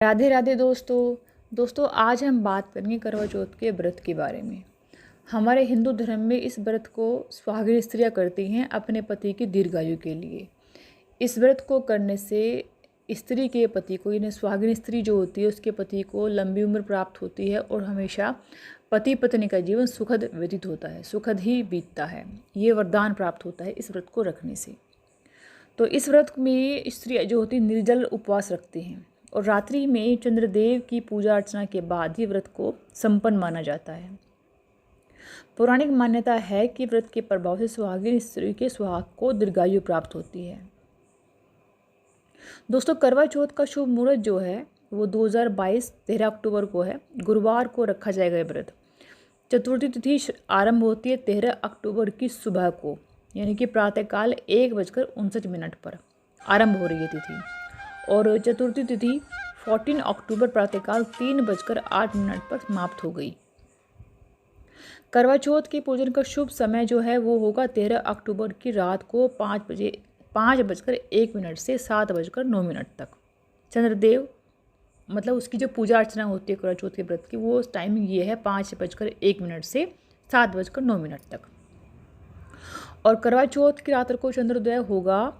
राधे राधे दोस्तों आज हम बात करेंगे करवा चौथ के व्रत के बारे में। हमारे हिंदू धर्म में इस व्रत को सुहागिन स्त्रियां करती हैं अपने पति की दीर्घायु के लिए। इस व्रत को करने से स्त्री के पति को, यानी सुहागिन स्त्री जो होती है उसके पति को लंबी उम्र प्राप्त होती है और हमेशा पति पत्नी का जीवन सुखद व्यतीत होता है, सुखद ही बीतता है। ये वरदान प्राप्त होता है इस व्रत को रखने से। तो इस व्रत में स्त्री जो होती है निर्जल उपवास रखती हैं और रात्रि में चंद्रदेव की पूजा अर्चना के बाद ही व्रत को संपन्न माना जाता है। पौराणिक मान्यता है कि व्रत के प्रभाव से सुहागिन स्त्री के सुहाग को दीर्घायु प्राप्त होती है। दोस्तों, करवा चौथ का शुभ मुहूर्त जो है वो 2022 13 अक्टूबर को है। गुरुवार को रखा जाएगा ये व्रत। चतुर्थी तिथि आरंभ होती है 13 अक्टूबर की सुबह को, यानी कि प्रातःकाल 1:59 पर आरंभ हो रही है तिथि, और चतुर्थी तिथि 14 अक्टूबर प्रातःकाल 3:08 पर समाप्त हो गई। करवा चौथ के पूजन का शुभ समय जो है वो होगा 13 अक्टूबर की रात को 5:01 से 7:09 तक। चंद्रदेव मतलब उसकी जो पूजा अर्चना होती है करवा चौथ के व्रत की, वो टाइमिंग ये है 5:01 से 7:09 तक। और करवा चौथ की रात को चंद्रोदय होगा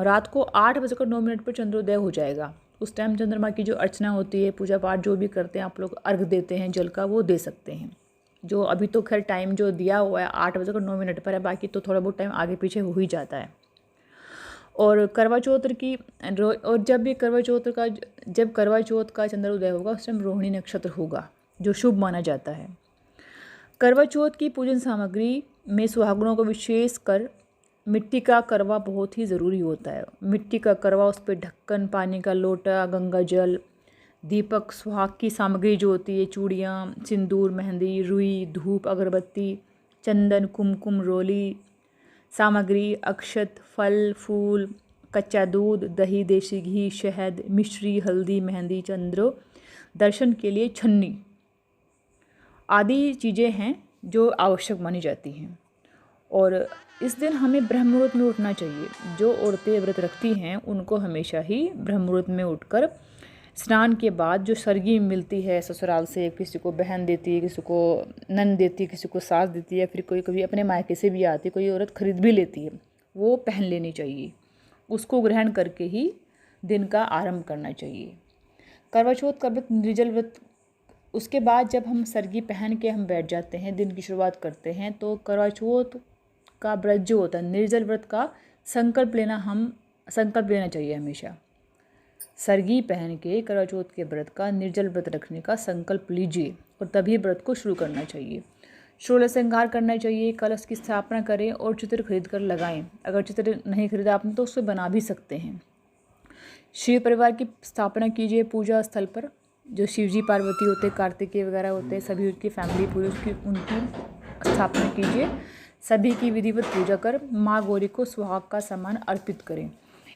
रात को 8:09 पर चंद्रोदय हो जाएगा। उस टाइम चंद्रमा की जो अर्चना होती है, पूजा पाठ जो भी करते हैं आप लोग, अर्घ देते हैं जल का, वो दे सकते हैं। जो अभी तो खैर टाइम जो दिया हुआ है 8:09 पर है, बाकी तो थोड़ा बहुत टाइम आगे पीछे हो ही जाता है। और करवा चौथ की और जब करवा चौथ का चंद्रोदय होगा उस टाइम रोहिणी नक्षत्र होगा, जो शुभ माना जाता है। करवा चौथ की पूजन सामग्री में सुहागनों को विशेष कर मिट्टी का करवा बहुत ही ज़रूरी होता है। मिट्टी का करवा, उस पर ढक्कन, पानी का लोटा, गंगा जल, दीपक, सुहाग की सामग्री जो होती है, चूड़ियाँ, सिंदूर, मेहंदी, रुई, धूप, अगरबत्ती, चंदन, कुमकुम, रोली सामग्री, अक्षत, फल, फूल, कच्चा दूध, दही, देसी घी, शहद, मिश्री, हल्दी, मेहंदी, चंद्र दर्शन के लिए छन्नी आदि चीज़ें हैं जो आवश्यक मानी जाती हैं। और इस दिन हमें ब्रह्म मुहूर्त में उठना चाहिए। जो औरतें व्रत रखती हैं उनको हमेशा ही ब्रह्म मुहूर्त में उठकर स्नान के बाद जो सरगी मिलती है ससुराल से, किसी को बहन देती है, किसी को नन देती है, किसी को सास देती है, फिर कोई कभी अपने मायके से भी आती है, कोई औरत खरीद भी लेती है, वो पहन लेनी चाहिए। उसको ग्रहण करके ही दिन का आरंभ करना चाहिए। करवा चौथ का व्रत निर्जल व्रत। उसके बाद जब हम सरगी पहन के हम बैठ जाते हैं, दिन की शुरुआत करते हैं, तो करवा चौथ का व्रत जो होता है, निर्जल व्रत का संकल्प लेना चाहिए हमेशा। सरगी पहन के करवा चौथ के व्रत का, निर्जल व्रत रखने का संकल्प लीजिए और तभी व्रत को शुरू करना चाहिए। षोडश श्रृंगार करना चाहिए, कलश की स्थापना करें और चित्र खरीद कर लगाएं। अगर चित्र नहीं खरीदा आपने तो उससे बना भी सकते हैं। शिव परिवार की स्थापना कीजिए पूजा स्थल पर। जो शिवजी पार्वती होते हैं, कार्तिकेय वगैरह होते हैं, सभी उनकी फैमिली पूरी उनकी स्थापना कीजिए। सभी की विधिवत पूजा कर माँ गौरी को सुहाग का सामान अर्पित करें।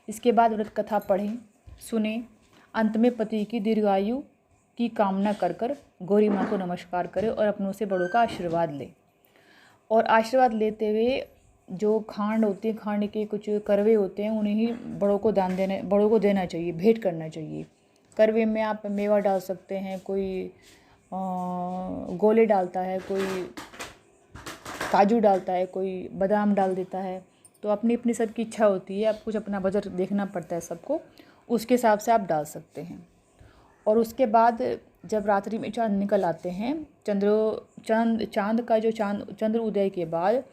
इसके बाद व्रत कथा पढ़ें, सुने। अंत में पति की दीर्घायु की कामना कर गौरी माँ को नमस्कार करें और अपनों से बड़ों का आशीर्वाद लें। और आशीर्वाद लेते हुए जो खांड होती है, खांड के कुछ करवे होते हैं, उन्हें ही बड़ों को देना चाहिए, भेंट करना चाहिए। करवे में आप मेवा डाल सकते हैं, कोई गोले डालता है, कोई काजू डालता है, कोई बादाम डाल देता है। तो अपनी अपनी सबकी इच्छा होती है, आप कुछ अपना बजट देखना पड़ता है सबको, उसके हिसाब से आप डाल सकते हैं। और उसके बाद जब रात्रि में चांद निकल आते हैं, चंद्र उदय के बाद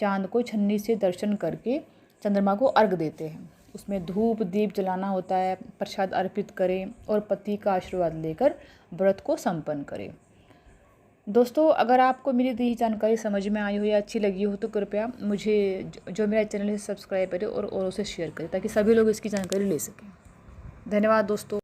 चांद को छन्नी से दर्शन करके चंद्रमा को अर्घ देते हैं। उसमें धूप दीप जलाना होता है, प्रसाद अर्पित करें और पति का आशीर्वाद लेकर व्रत को संपन्न करें। दोस्तों, अगर आपको मेरी दी जानकारी समझ में आई हो या अच्छी लगी हो तो कृपया मुझे जो मेरा चैनल है सब्सक्राइब करें और औरों से शेयर करें ताकि सभी लोग इसकी जानकारी ले सकें। धन्यवाद दोस्तों।